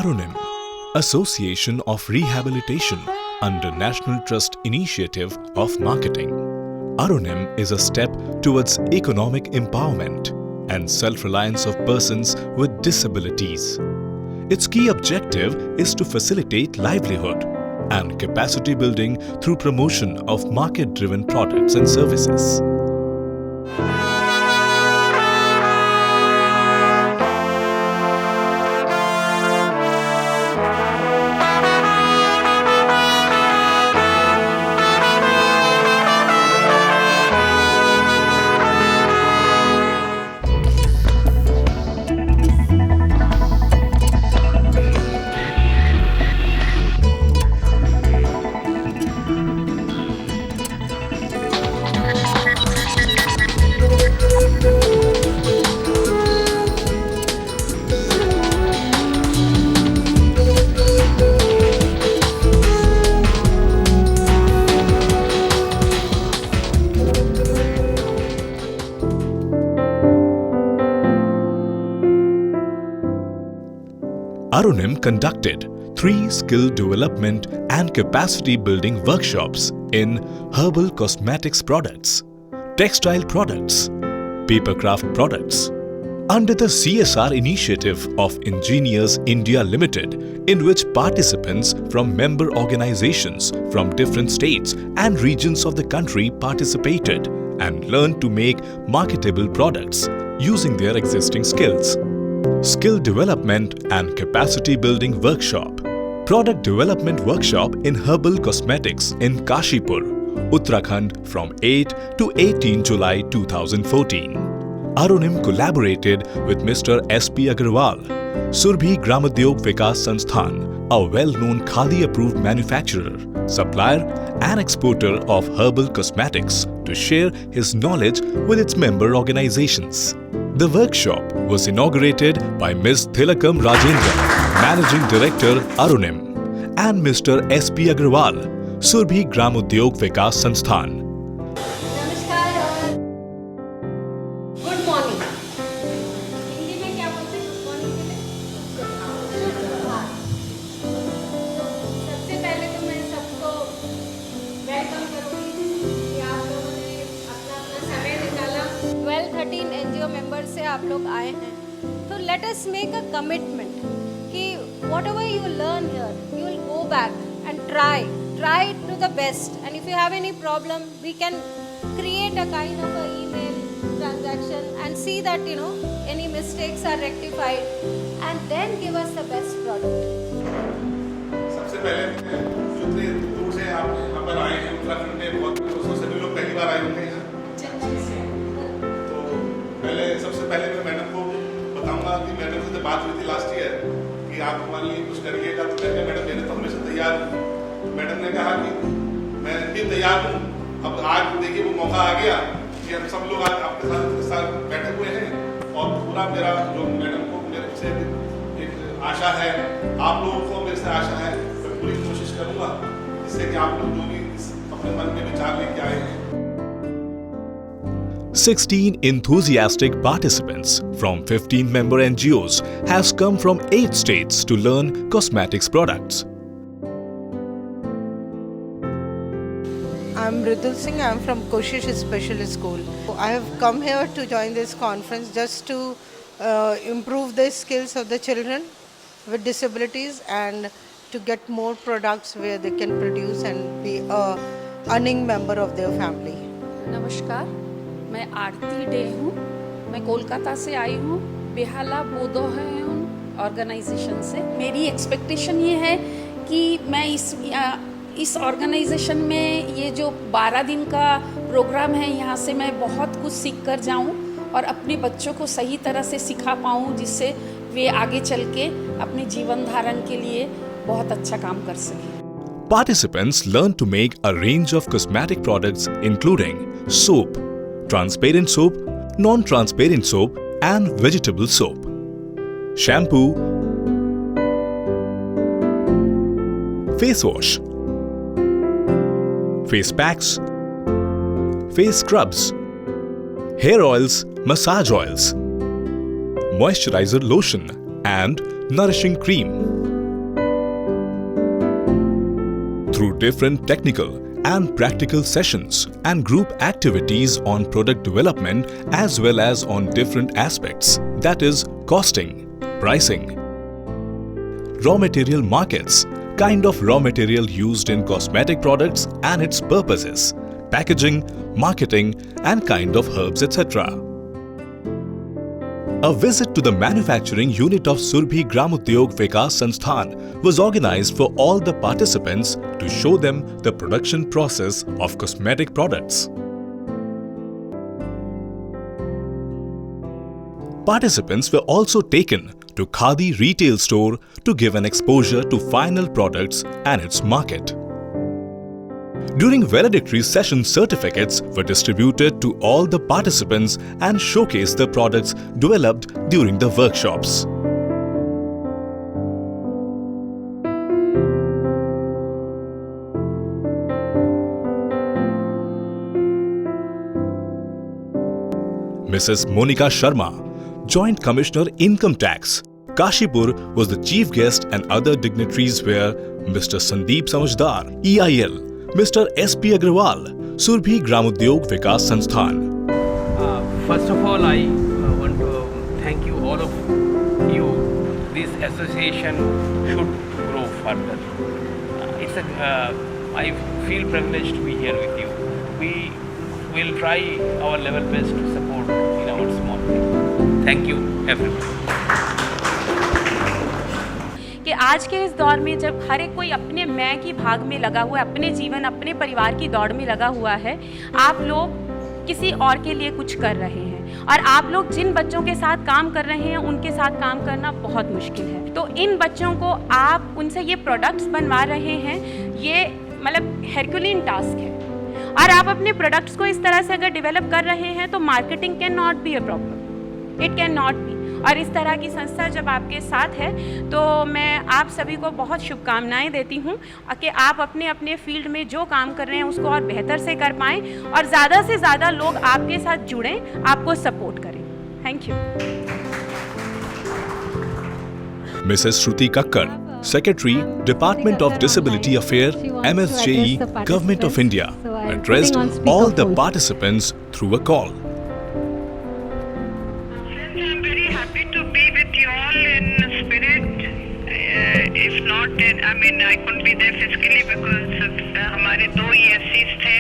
Arunim, Association of Rehabilitation under National Trust Initiative of Marketing. Arunim is a step towards economic empowerment and self-reliance of persons with disabilities. Its key objective is to facilitate livelihood and capacity building through promotion of market-driven products and services. Arunim conducted 3 skill development and capacity building workshops in herbal cosmetics products, textile products, papercraft products, under the CSR initiative of Engineers India Limited, in which participants from member organizations from different states and regions of the country participated and learned to make marketable products using their existing skills. Skill Development and Capacity Building Workshop, Product Development Workshop in Herbal Cosmetics in Kashipur, Uttarakhand from 8 to 18 July 2014. Arunim collaborated with Mr. S.P. Agarwal, Surbhi Gramodyog Vikas Sansthan, a well-known Khadi-approved manufacturer, supplier and exporter of herbal cosmetics, to share his knowledge with its member organizations. The workshop was inaugurated by Ms. Thilakam Rajendra, Managing Director Arunim, and Mr. S.P. Agarwal, Surbhi Gramodyog Vikas Sansthan. नमस्कार और good morning. Hindi में क्या बोलते हैं good morning के लिए? सुप्रभात। सबसे पहले तो मैं सबको वेलकम करूँगी कि आप लोगों ने अपना समय निकाला। 12-13 NGO मेंबर से आप लोग आए हैं, तो let us make a commitment कि whatever you learn here, you will go back and try to the best, and if you have any problem, we can create a kind of a email transaction and see that any mistakes are rectified, and then give us the best product. सबसे पहले जितने दूर से आप यहाँ पर आए हैं, उत्तराखंड में बहुत दोस्तों से भी लोग पहली बार आए होंगे यहाँ। तो सबसे पहले मैं मैडम को बताऊंगा कि मैडम से बात हुई थी लास्ट ईयर कि आप हमारे लिए कुछ करिएगा, तो कहते मैडम मैंने तो हमेशा तैयार हूँ। मैडम ने कहा कि मैं भी तैयार हूँ। अब आज देखिए वो मौका आ गया कि हम सब लोग आज आपके साथ बैठे हुए हैं, और पूरा मेरा जो मैडम को मेरे से एक आशा है, आप लोगों को मेरे से आशा है, मैं पूरी कोशिश करूँगा जिससे कि आप लोग जो भी अपने मन में विचार लेके आए हैं। 16 enthusiastic participants from 15 member NGOs has come from 8 states to learn cosmetics products. I'm Riddul Singh. I'm from Koshish Specialist School. I have come here to join this conference just to improve the skills of the children with disabilities and to get more products where they can produce and be a earning member of their family. नमस्कार, मैं आरती day हूँ। मैं कोलकाता से आई हूँ, Behala बोधोहन organisation से। मेरी expectation ये है कि मैं इस ऑर्गेनाइजेशन में ये जो 12 दिन का प्रोग्राम है, यहाँ से मैं बहुत कुछ सीख कर जाऊँ और अपने बच्चों को सही तरह से सिखा पाऊँ, जिससे वे आगे चल के अपने जीवन धारण के लिए बहुत अच्छा काम कर सकें। Participants learned to make a range of cosmetic products including soap, transparent soap, non-transparent soap and vegetable soap, shampoo, face wash, face packs, face scrubs, hair oils, massage oils, moisturizer lotion and nourishing cream. through different technical and practical sessions and group activities on product development as well as on different aspects, that is costing, pricing, raw material markets, kind of raw material used in cosmetic products and its purposes, packaging, marketing and kind of herbs, etc. A visit to the manufacturing unit of Surbhi Gramodyog Vikas Sansthan was organized for all the participants to show them the production process of cosmetic products. Participants were also taken to Khadi retail store to give an exposure to final products and its market. During valedictory session, certificates were distributed to all the participants and showcased the products developed during the workshops. Mrs. Monika Sharma, Joint Commissioner Income Tax, Kashipur, was the chief guest and other dignitaries were Mr. Sandeep Samajdar, EIL, Mr. S.P. Agrawal, Surbhi Gramodyog Vikas Sansthan. First of all, I want to thank you, all of you. This association should grow further. I feel privileged to be here with you. We will try our level best to support in our small way. Thank you, everyone. कि आज के इस दौर में जब हर एक कोई अपने मैं की भाग में लगा हुआ है, अपने जीवन अपने परिवार की दौड़ में लगा हुआ है, आप लोग किसी और के लिए कुछ कर रहे हैं और आप लोग जिन बच्चों के साथ काम कर रहे हैं उनके साथ काम करना बहुत मुश्किल है। तो इन बच्चों को आप उनसे ये प्रोडक्ट्स बनवा रहे हैं, ये मतलब हेरक्यूलिन टास्क है और आप अपने प्रोडक्ट्स को इस तरह से अगर डेवलप कर रहे हैं तो marketing can not be a problem, it can not be. और इस तरह की संस्था जब आपके साथ है तो मैं आप सभी को बहुत शुभकामनाएं देती हूं कि आप अपने अपने फील्ड में जो काम कर रहे हैं उसको और बेहतर से कर पाएं और ज़्यादा से ज़्यादा लोग आपके साथ जुड़ें, आपको सपोर्ट करें। Thank you. Mrs. Shruti Kakkar, Secretary, Department of Disability Affairs, MSJE, Government of India, addressed all the participants through a call. I'm very happy to be with you all in spirit. If not, I couldn't be there physically because हमारे 2 ESCs थे,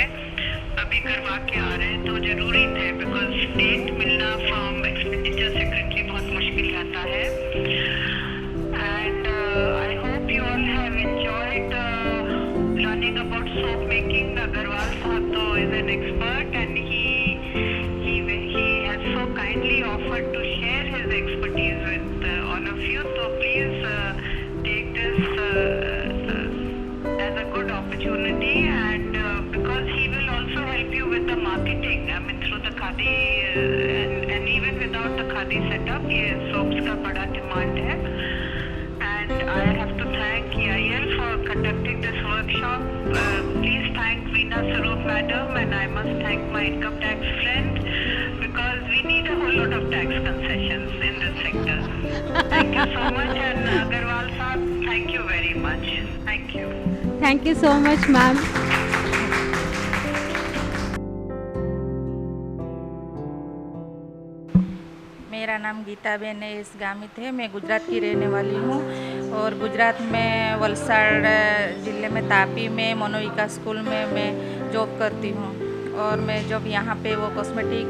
अभी करवा के आ रहे हैं तो जरूरी थे because डेट मिलना from expenditure secretary बहुत मुश्किल रहता है. And I hope you all have enjoyed learning about soap making. Agarwal Sahab तो is an expert and he has so kindly offered to share his expertise with all of you. So please take this as a good opportunity, and because he will also help you with the marketing. Through the Khadi and even without the Khadi setup, ये soaps का बड़ा demand है. And I have to thank EIL for conducting this workshop. Please thank Veena Saroop madam, and I must thank my income tax friend because we need a whole lot of tax concessions in this sector. Thank you so much, and Agarwal Sahab, thank you very much. Thank you. Thank you so much, ma'am. मेरा नाम Geetaben S Gamit है। मैं गुजरात की रहने वाली हूँ और गुजरात में वलसाड़ ज़िले में तापी में मनोविकास स्कूल में मैं जॉब करती हूँ। और मैं जब यहाँ पे वो कॉस्मेटिक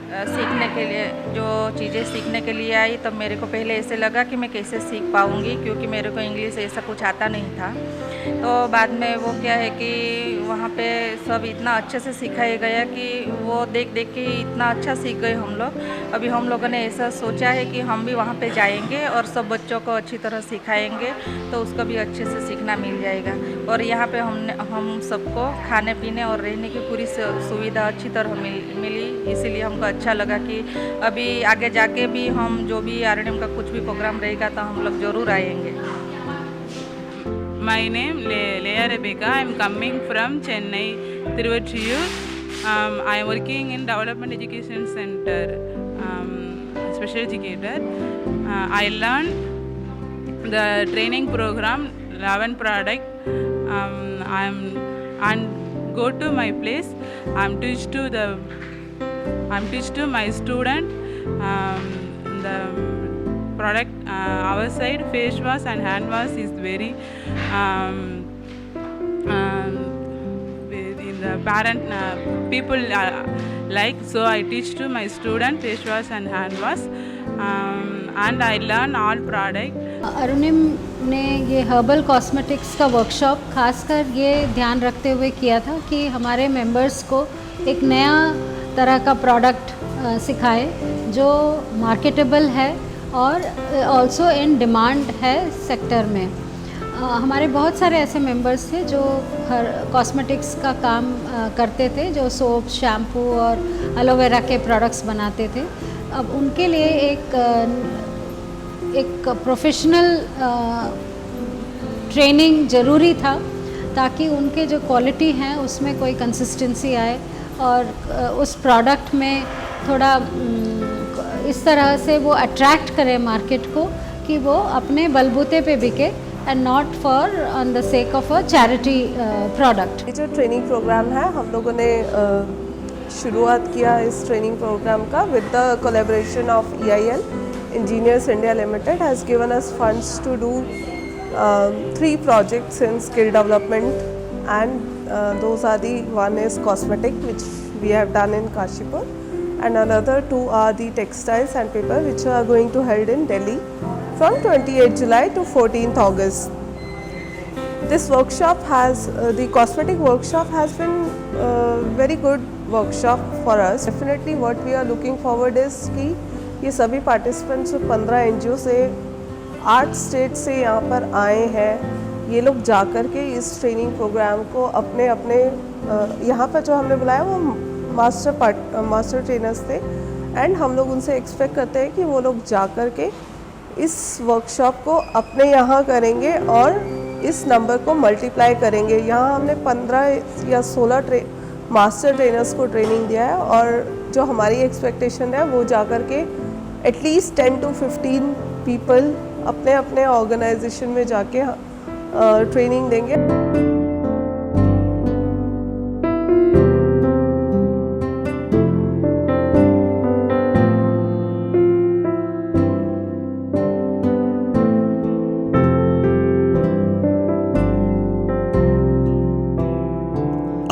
सीखने के लिए जो चीज़ें सीखने के लिए आई तब मेरे को पहले ऐसे लगा कि मैं कैसे सीख पाऊँगी, क्योंकि मेरे को इंग्लिश ऐसा कुछ आता नहीं था। तो बाद में वो क्या है कि वहाँ पे सब इतना अच्छे से सिखाया गया कि वो देख देख के इतना अच्छा सीख गए हम लोग। अभी हम लोगों ने ऐसा सोचा है कि हम भी वहाँ पे जाएंगे और सब बच्चों को अच्छी तरह सिखाएंगे तो उसको भी अच्छे से सीखना मिल जाएगा। और यहाँ पे हम सबको खाने पीने और रहने की पूरी सुविधा अच्छी तरह मिली, इसीलिए हमको अच्छा लगा कि अभी आगे जाके भी हम जो भी RNM का कुछ भी प्रोग्राम रहेगा तो हम लोग ज़रूर आएंगे। My name Leah Rebecca. I am coming from Chennai, Tiruvattiur. I am working in Development Education Center, special educator. I learned the training program 11 product and go to my place. I'm teach to my student the product. Our side face wash and hand wash is very in the parent people like. So I teach to my student face wash and hand wash, and I learn all product. अरुणिम ने ये herbal cosmetics का workshop खासकर ये ध्यान रखते हुए किया था कि हमारे मेंबर्स को एक नया तरह का प्रोडक्ट सिखाए जो मार्केटेबल है और ऑल्सो इन डिमांड है सेक्टर में। हमारे बहुत सारे ऐसे मेंबर्स थे जो हर कॉस्मेटिक्स का काम करते थे, जो सोप, शैम्पू और एलोवेरा के प्रोडक्ट्स बनाते थे। अब उनके लिए एक प्रोफेशनल ट्रेनिंग ज़रूरी था ताकि उनके जो क्वालिटी हैं उसमें कोई कंसिस्टेंसी आए और उस प्रोडक्ट में थोड़ा इस तरह से वो अट्रैक्ट करे मार्केट को कि वो अपने बलबूते पे बिके and not for on the sake of a charity product. ये जो ट्रेनिंग प्रोग्राम है हम लोगों ने शुरुआत किया इस ट्रेनिंग प्रोग्राम का with the collaboration of EIL, Engineers India Limited has given us funds to do 3 projects in skill development, and those are the one is cosmetic, which we have done in Kashipur, and another 2 are the textiles and paper, which are going to held in Delhi from 28th July to 14th August. This workshop has the cosmetic workshop has been very good workshop for us. Definitely what we are looking forward is कि ये सभी participants 15 NGO से 8 state से यहाँ पर आए हैं। ये लोग जा कर के इस ट्रेनिंग प्रोग्राम को अपने अपने यहाँ पर जो हमने बुलाया वो मास्टर ट्रेनर्स थे, एंड हम लोग उनसे एक्सपेक्ट करते हैं कि वो लोग जा कर के इस वर्कशॉप को अपने यहाँ करेंगे और इस नंबर को मल्टीप्लाई करेंगे। यहाँ हमने 15 या 16 मास्टर ट्रेनर्स को ट्रेनिंग दिया है और जो हमारी एक्सपेक्टेशन है वो जा कर के एटलीस्ट 10 to 15 पीपल अपने अपने ऑर्गेनाइजेशन में जाके ट्रेनिंग देंगे।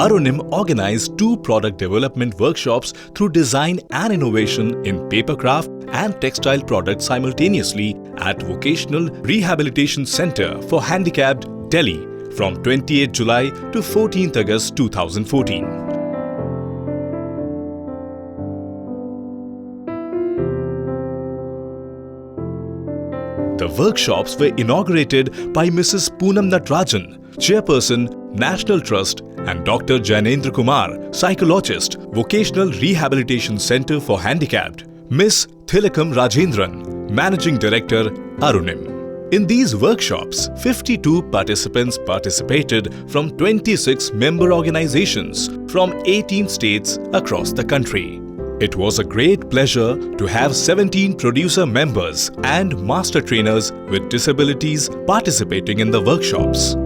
Arunim organized 2 product development workshops through design and innovation in papercraft and textile products simultaneously at Vocational Rehabilitation Center for Handicapped, Delhi from 28th July to 14th August 2014. The workshops were inaugurated by Mrs. Poonam Natarajan, Chairperson, National Trust, and Dr. Jainendra Kumar, Psychologist, Vocational Rehabilitation Center for Handicapped, Miss Thilakam Rajendran, Managing Director, Arunim. In these workshops, 52 participants participated from 26 member organizations from 18 states across the country. It was a great pleasure to have 17 producer members and master trainers with disabilities participating in the workshops.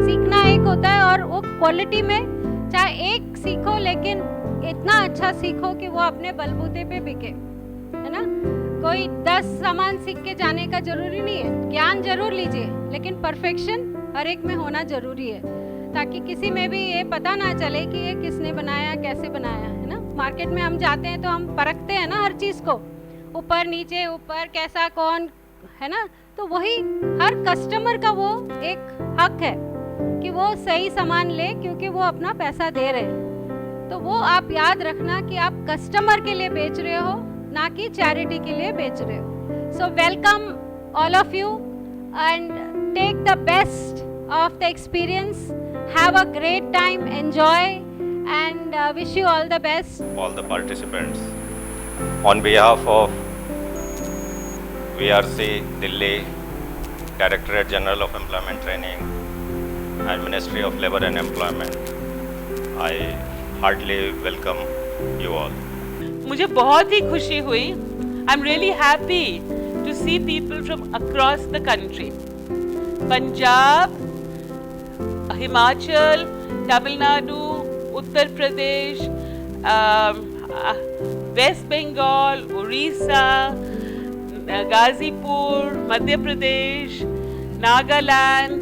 सीखना एक होता है और वो quality में चाहे एक सीखो लेकिन इतना अच्छा सीखो कि वो अपने बलबूते पे बिके, है ना। कोई 10 सामान सीख के जाने का जरूरी नहीं है, ज्ञान जरूर लीजिए लेकिन परफेक्शन हर एक में होना जरूरी है ताकि किसी में भी ये पता ना चले कि ये किसने बनाया, कैसे बनाया, है ना। मार्केट में हम जाते हैं तो हम परखते हैं ना हर चीज़ को, ऊपर नीचे, ऊपर कैसा कौन, है ना। तो वही हर कस्टमर का वो एक हक है कि वो सही सामान ले क्योंकि वो अपना पैसा दे रहे हैं। तो वो आप याद रखना कि आप कस्टमर के लिए बेच रहे हो ना कि चैरिटी के लिए बेच रहे हो। So welcome all of you and take the best of the experience, have a great time, enjoy and wish you all the best. All the participants, on behalf of VRC Delhi Directorate General of Employment Training and Ministry of Labour and Employment. I heartily welcome you all. मुझे बहुत ही खुशी हुई. I'm really happy to see people from across the country. Punjab, Himachal, Tamil Nadu, Uttar Pradesh, West Bengal, Orissa, Gazipur, Madhya Pradesh, Nagaland,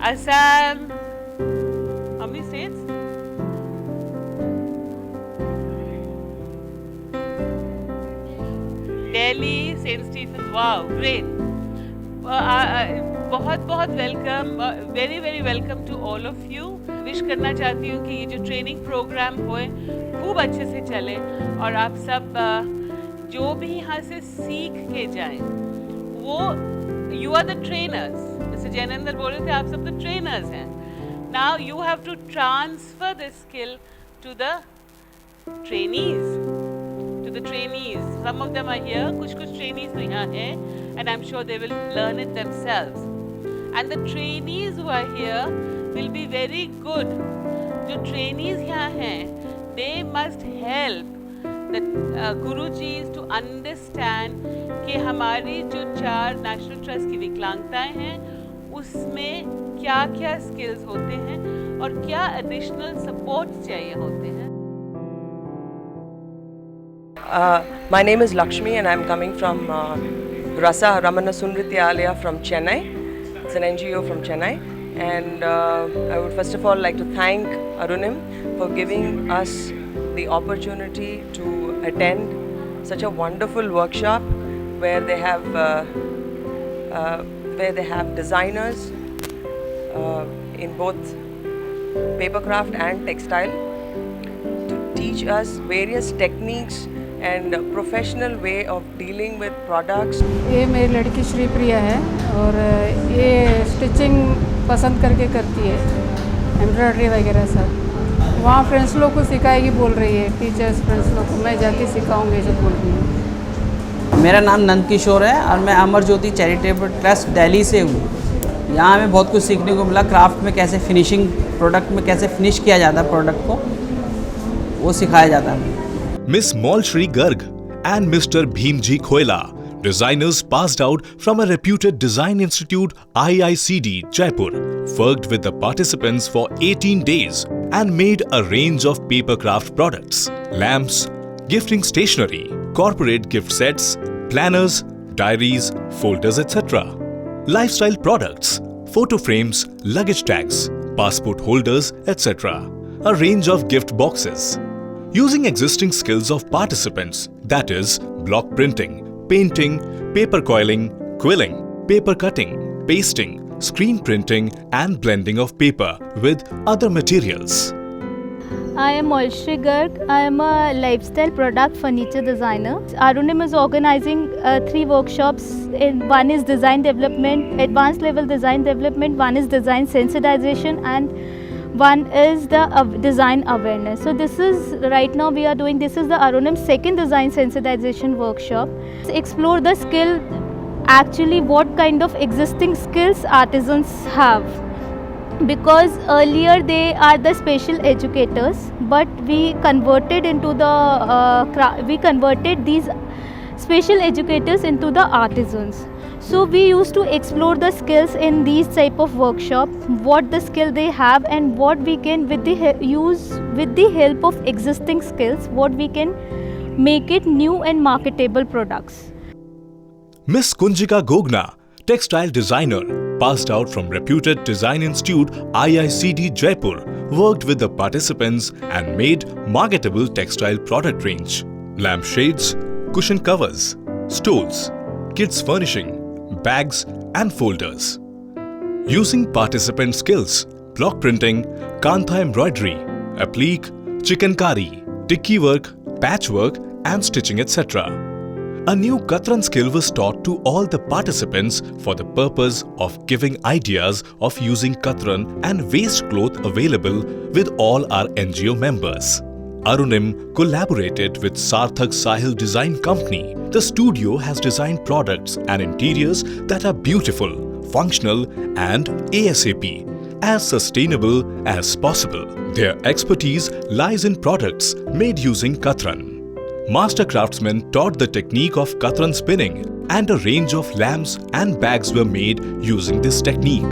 Assam. How many states? Delhi, St. Stephen's. Wow, great. बहुत बहुत welcome, very very welcome to all of you. Wish करना चाहती हूँ कि ये जो training programme होए खूब अच्छे से चले और आप सब जो भी यहाँ से सीख के जाएं वो यू आर द ट्रेनर्स. जैसे जैनेंद्र बोल रहे थे, आप सब तो ट्रेनर्स हैं. Now you have to transfer this skill to the trainees. To the trainees, some of them are here. कुछ trainees तो यहाँ हैं, and I'm sure they will learn it themselves. And the trainees who are here will be very good. जो trainees यहाँ हैं, they must help the Gurujis to understand कि हमारी जो 4 National Trust की विकलांगताएं हैं, उसमें क्या-क्या skills होते हैं और क्या additional supports चाहिए होते हैं. My name is Lakshmi and I'm coming from Rasa Ramana Sunrityalaya from Chennai. It's an NGO from Chennai, and I would first of all like to thank Arunim for giving us the opportunity to attend such a wonderful workshop where they have designers in both papercraft and textile to teach us various techniques and professional way of dealing with products. ये मेरी लड़की श्री प्रिया है और ये stitching पसंद करके करती है, एम्ब्रॉयडरी वगैरह सब. वहाँ फ्रेंड्स लोग को सिखाएगी बोल रही है, टीचर्स फ्रेंड्स लोग को मैं जाके सिखाऊंगी जो बोल रही हूँ. मेरा नाम नंद किशोर है और मैं अमर ज्योति चैरिटेबल ट्रस्ट दिल्ली से हूँ. यहाँ हमें बहुत कुछ सीखने को मिला. क्राफ्ट में कैसे फिनिशिंग, प्रोडक्ट में कैसे फिनिश किया जाता है प्रोडक्ट को, वो सिखाया जाता है. Miss Malshri Garg and Mr. Bhimji Khoela, designers passed out from a reputed design institute IICD Jaipur, worked with the participants for 18 days and made a range of papercraft products, lamps, gifting stationery, corporate gift sets, planners, diaries, folders, etc. Lifestyle products, photo frames, luggage tags, passport holders, etc. A range of gift boxes. Using existing skills of participants, that is, block printing, painting, paper coiling, quilling, paper cutting, pasting, screen printing and blending of paper with other materials. I am Malshri Garg. I am a lifestyle product furniture designer. Arunim is organizing 3 workshops. One is design development, advanced level design development, one is design sensitization, and one is the design awareness. So this is right now we are doing, this is the Arunim's second design sensitization workshop. Explore the skill, actually what kind of existing skills artisans have. Because earlier they are the special educators, but we converted into the, we converted these special educators into the artisans. So we used to explore the skills in these type of workshop, what the skill they have and what we can with the help of existing skills, what we can make it new and marketable products. Miss Kunjika Gogna, textile designer, passed out from reputed design institute IICD Jaipur, worked with the participants and made marketable textile product range, lampshades, cushion covers, stoles, kids furnishing, bags and folders. Using participant skills, block printing, kantha embroidery, applique, chikankari, tikki work, patchwork and stitching, etc. A new Katran skill was taught to all the participants for the purpose of giving ideas of using Katran and waste cloth available with all our NGO members. Arunim collaborated with Sarthak Sahil Design Company. The studio has designed products and interiors that are beautiful, functional and ASAP, as sustainable as possible. Their expertise lies in products made using Katran. Master craftsmen taught the technique of Katran spinning, and a range of lamps and bags were made using this technique.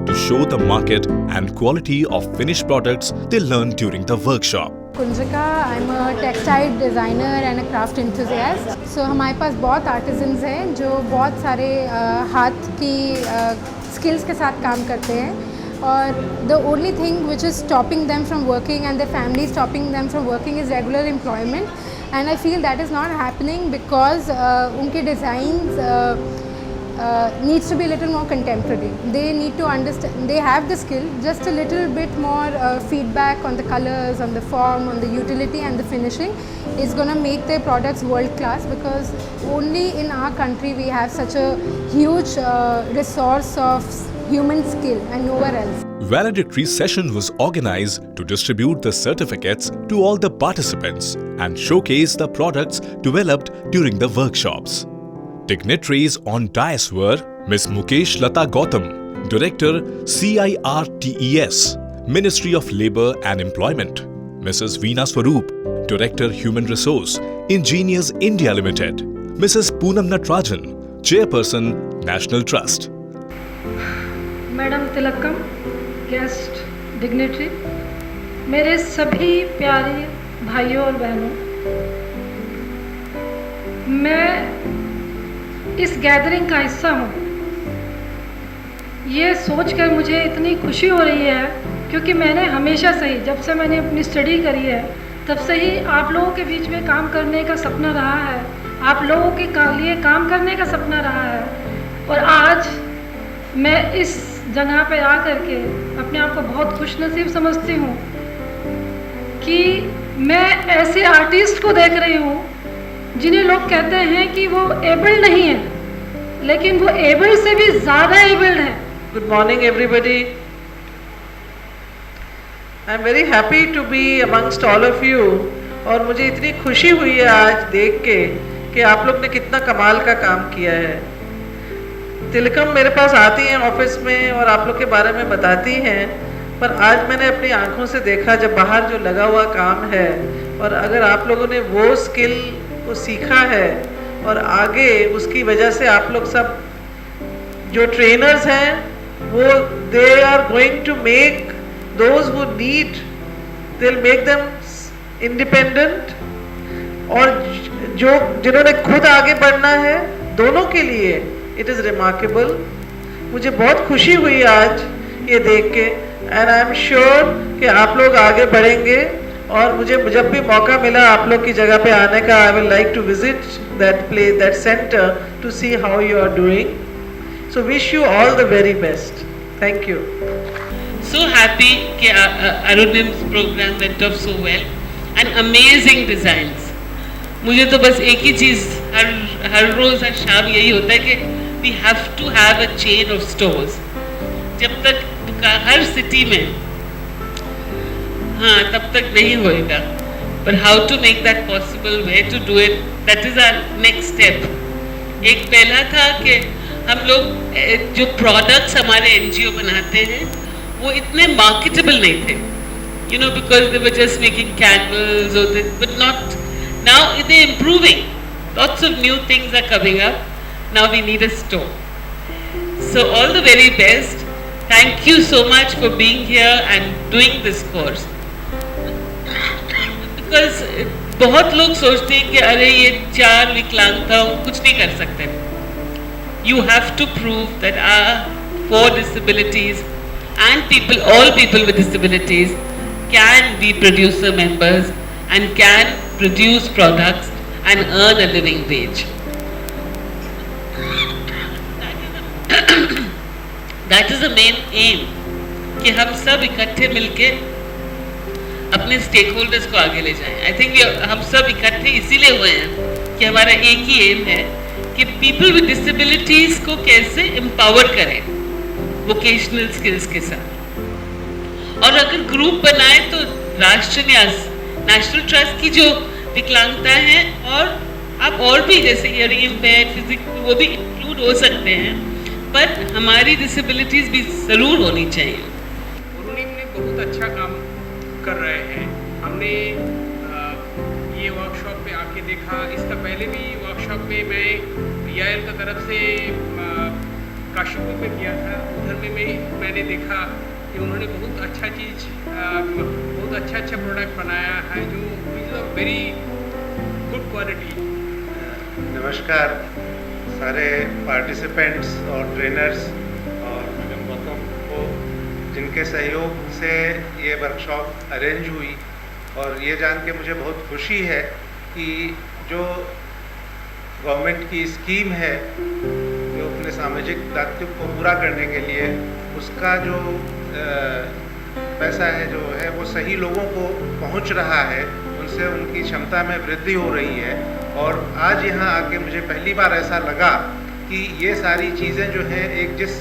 To show the market and quality of finished products they learned during the workshop. Kunjika, I am a textile designer and a craft enthusiast. So हमारे पास बहुत artisans हैं जो बहुत सारे हाथ की skills के साथ काम करते हैं, और the only thing which is stopping them from working and the family stopping them from working is regular employment, and I feel that is not happening because उनके designs needs to be a little more contemporary. They need to understand, they have the skill, just a little bit more feedback on the colors, on the form, on the utility and the finishing is going to make their products world class, because only in our country we have such a huge resource of human skill and nowhere else. Valedictory session was organized to distribute the certificates to all the participants and showcase the products developed during the workshops. Dignitaries on dais were Ms. Mukesh Lata Gautam, Director CIRTES, Ministry of Labour and Employment; Mrs. Veena Swaroop, Director Human Resource, Engineers India Limited; Mrs. Poonam Natrajan, Chairperson, National Trust. Madam Tilakam, guest dignitary, मेरे सभी प्यारे भाइयों और बहनों, मैं इस gathering का हिस्सा हूँ। ये सोचकर मुझे इतनी खुशी हो रही है, क्योंकि मैंने हमेशा से ही, जब से मैंने अपनी स्टडी करी है, तब से ही आप लोगों के बीच में काम करने का सपना रहा है, आप लोगों के लिए काम करने का सपना रहा है। और आज मैं इस जगह पे आ करके अपने आप को बहुत खुशनसीब समझती हूँ कि मैं ऐसे आर्टिस्ट को देख रही हूँ जिन्हें लोग कहते हैं कि वो एबल्ड नहीं है, लेकिन वो एबल्ड से भी ज़्यादा एबल्ड है। Good morning everybody, I am very happy to be amongst all of you. और मुझे इतनी खुशी हुई है आज देख के कि आप लोग ने कितना कमाल का काम किया है। तिलकम मेरे पास आती हैं ऑफिस में और आप लोग के बारे में बताती हैं, पर आज मैंने अपनी आंखों से देखा जब बाहर जो लगा हुआ काम है, और अगर आप लोगों ने वो स्किल को सीखा है और आगे उसकी वजह से आप लोग सब जो ट्रेनर्स हैं वो they are going to make those who need, they will make them independent, और जो जिन्होंने खुद आगे बढ़ना है दोनों के लिए इट इज़ रिमार्केबल। मुझे बहुत खुशी हुई आज ये देख के, एंड आई एम श्योर कि आप लोग आगे बढ़ेंगे। और मुझे जब भी मौका मिला आप लोग की जगह पे आने का, I will like to visit that place, that centre, to see how you are doing. So wish you all the very best. Thank you. So happy कि Arunim's program went off so well and amazing designs. मुझे तो बस एक ही चीज़ हर रोज़ हर शाम यही होता है कि we have to have a chain of stores. जब तक हर सिटी में, हाँ, तब तक नहीं होएगा, but how to make that possible, where to do it, that is our next step. एक पहला था कि हम लोग जो products हमारे NGO बनाते हैं वो इतने marketable नहीं थे, you know, because they were just making candles or this, but not, now they're improving, lots of new things are coming up, now we need a store. So all the very best, thank you so much for being here and doing this course. Because बहुत लोग सोचते हैं कि अरे ये 4 विकलांगता कुछ नहीं कर सकते। You have to prove that for disabilities and people, all people with disabilities can be producer members and can produce products and earn a living wage. That is the main aim, कि हम सब इकट्ठे मिलके अपने stake holders को आगे ले जाएं। आई थिंक हम सब इकट्ठे इसीलिए हुए हैं कि हमारा एक ही एम है कि पीपल विद डिसेबिलिटीज़ को कैसे एम्पावर करें वोकेशनल स्किल्स के साथ। और अगर ग्रुप बनाए तो राष्ट्र न्यास नेशनल ट्रस्ट की जो विकलांगता है और आप और भी जैसे हियरिंग इम्पेयर्ड फिजिक वो भी इंक्लूड हो सकते हैं, पर हमारी डिसेबिलिटीज भी ज़रूर होनी चाहिए। अरुणिम ने बहुत अच्छा काम कर रहे हैं। हमने ये वर्कशॉप पे आके देखा, इसका पहले भी वर्कशॉप में मैं EIL का तरफ से काशीपुर में किया था, उधर में मैंने देखा कि उन्होंने बहुत अच्छा चीज़ बहुत अच्छा प्रोडक्ट बनाया है जो is a very good quality. नमस्कार सारे पार्टिसिपेंट्स और ट्रेनर्स और मैडम गौतम को, जिनके सहयोग से ये वर्कशॉप अरेंज हुई, और ये जान के मुझे बहुत खुशी है कि जो गवर्नमेंट की स्कीम है जो अपने सामाजिक दायित्व को पूरा करने के लिए, उसका जो पैसा है जो है वो सही लोगों को पहुंच रहा है, उनसे उनकी क्षमता में वृद्धि हो रही है। और आज यहाँ आके मुझे पहली बार ऐसा लगा कि ये सारी चीज़ें जो हैं एक जिस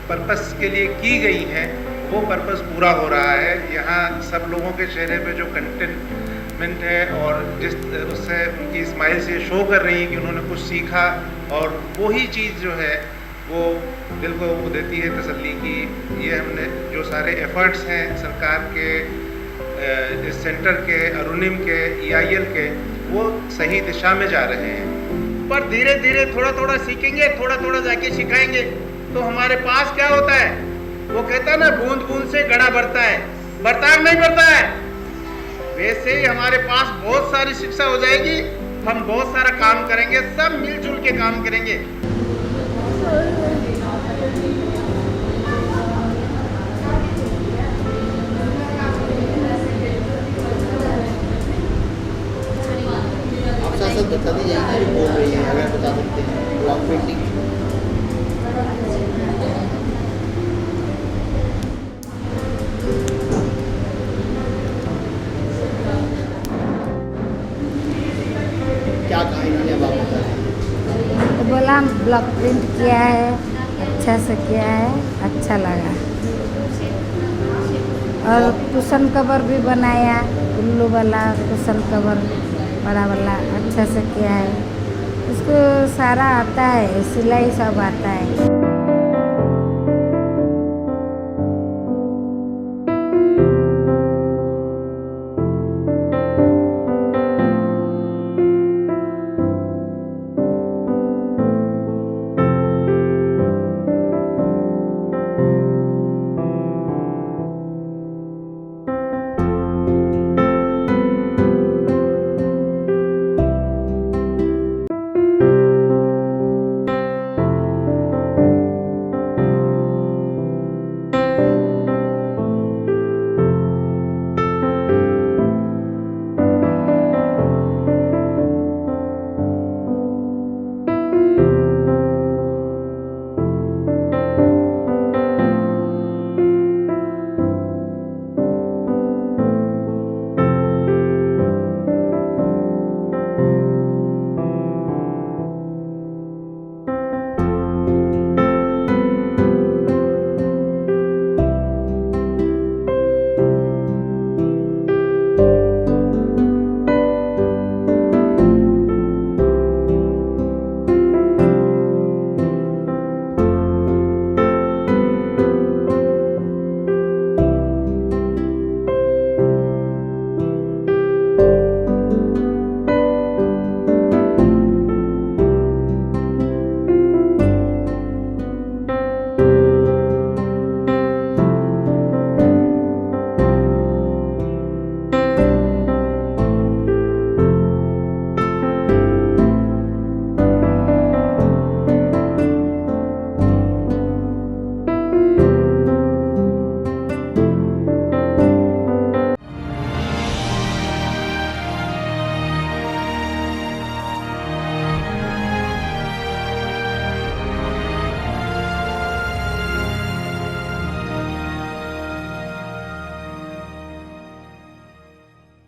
पर्पस के लिए की गई हैं वो पर्पस पूरा हो रहा है। यहाँ सब लोगों के चेहरे पे जो कंटेंटमेंट है और जिस उससे उनकी स्माइल से शो कर रही है कि उन्होंने कुछ सीखा, और वही चीज़ जो है वो दिल को देती है तसल्ली की ये हमने जो सारे एफर्ट्स हैं सरकार के, इस सेंटर के, अरुणिम के, EIL के, वो सही दिशा में जा रहे हैं। पर धीरे धीरे थोड़ा थोड़ा सीखेंगे, थोड़ा थोड़ा जाके सिखाएंगे तो हमारे पास क्या होता है, वो कहता है ना बूंद बूंद से घड़ा भरता है, भरता नहीं भरता है, वैसे ही हमारे पास बहुत सारी शिक्षा हो जाएगी। हम बहुत सारा काम करेंगे, सब मिलजुल के काम करेंगे। बता दी जाएगी जो बोल रही है, अगर बता सकते हैं ब्लॉक पेंटिंग। क्या कहा इन्होंने, अब आप बता दें। तो बोला हम ब्लॉक प्रिंट किया है, अच्छा से किया है, अच्छा लगा। और कुशन कवर भी बनाया, उल्लू वाला कुशन कवर बड़ा वाला अच्छा से किया है। उसको सारा आता है, सिलाई सब आता है।